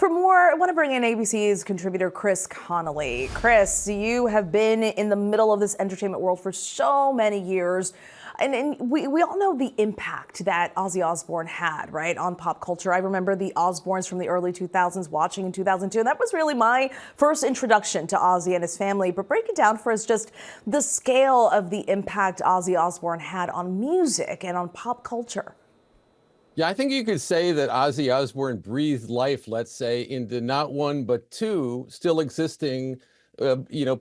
For more, I want to bring in ABC's contributor Chris Connelly. Chris, you have been in the middle of this entertainment world for so many years. And we all know the impact that Ozzy Osbourne had, right, on pop culture. I remember the Osbournes from the early 2000s watching in 2002. And that was really my first introduction to Ozzy and his family. But break it down for us, just the scale of the impact Ozzy Osbourne had on music and on pop culture. Yeah, I think you could say that Ozzy Osbourne breathed life, let's say, into not one but two still existing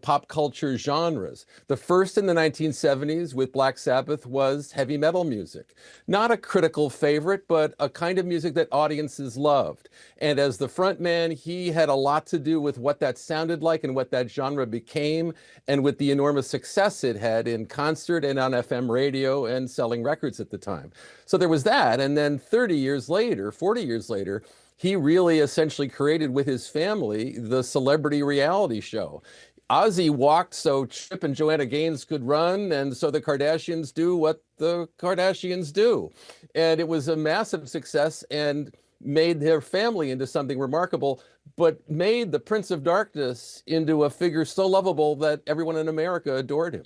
pop culture genres. The first in the 1970s with Black Sabbath was heavy metal music. Not a critical favorite, but a kind of music that audiences loved. And as the frontman, he had a lot to do with what that sounded like and what that genre became, and with the enormous success it had in concert and on FM radio and selling records at the time. So there was that. And then 30 years later, 40 years later, he really essentially created with his family the celebrity reality show. Ozzy walked so Chip and Joanna Gaines could run, and so the Kardashians do what the Kardashians do. And it was a massive success and made their family into something remarkable, but made the Prince of Darkness into a figure so lovable that everyone in America adored him.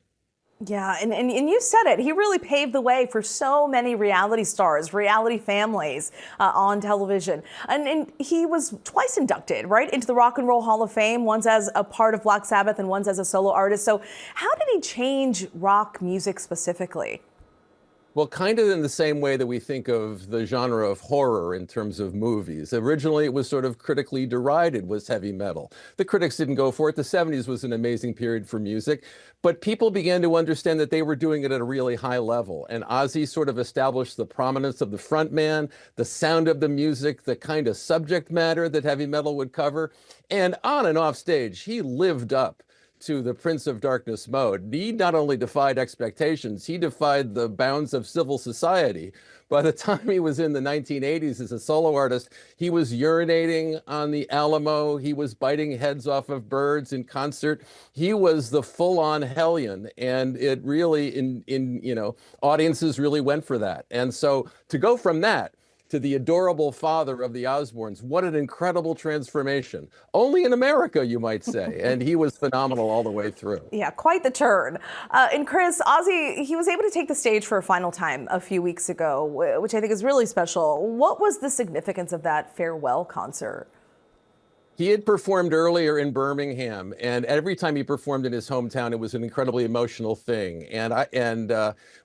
Yeah, and you said it. He really paved the way for so many reality stars, reality families on television. And he was twice inducted, right, into the Rock and Roll Hall of Fame, once as a part of Black Sabbath and once as a solo artist. So how did he change rock music specifically? Well, kind of in the same way that we think of the genre of horror in terms of movies. Originally, it was sort of critically derided, was heavy metal. The critics didn't go for it. The 70s was an amazing period for music, but people began to understand that they were doing it at a really high level. And Ozzy sort of established the prominence of the frontman, the sound of the music, the kind of subject matter that heavy metal would cover. And on and off stage, he lived up to the Prince of Darkness mode. He not only defied expectations, he defied the bounds of civil society. By the time he was in the 1980s as a solo artist, he was urinating on the Alamo. He was biting heads off of birds in concert. He was the full-on hellion, and it really, audiences really went for that. And so to go from that to the adorable father of the Osbournes. What an incredible transformation. Only in America, you might say. And he was phenomenal all the way through. Yeah, quite the turn. And Chris, Ozzy, he was able to take the stage for a final time a few weeks ago, which I think is really special. What was the significance of that farewell concert? He had performed earlier in Birmingham, and every time he performed in his hometown, it was an incredibly emotional thing. And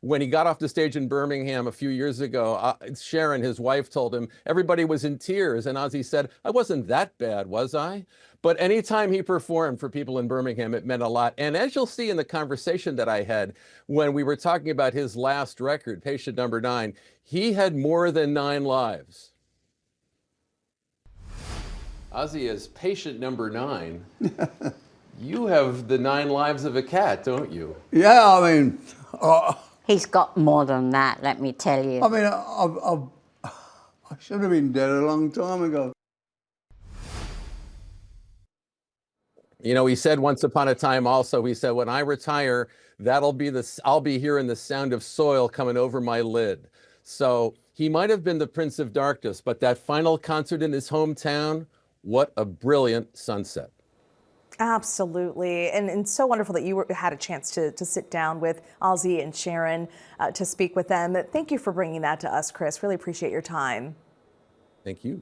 when he got off the stage in Birmingham a few years ago, Sharon, his wife, told him everybody was in tears. And Ozzy said, "I wasn't that bad, was I?" But anytime he performed for people in Birmingham, it meant a lot. And as you'll see in the conversation that I had when we were talking about his last record, Patient Number 9, he had more than 9 lives. Ozzy is patient number 9. You have the 9 lives of a cat, don't you? Yeah, I mean... He's got more than that, let me tell you. I mean, I should have been dead a long time ago. You know, he said once upon a time also, he said, when I retire, I'll be hearing the sound of soil coming over my lid. So he might have been the Prince of Darkness, but that final concert in his hometown, what a brilliant sunset. Absolutely. And so wonderful that you had a chance to sit down with Ozzy and Sharon to speak with them. Thank you for bringing that to us, Chris. Really appreciate your time. Thank you.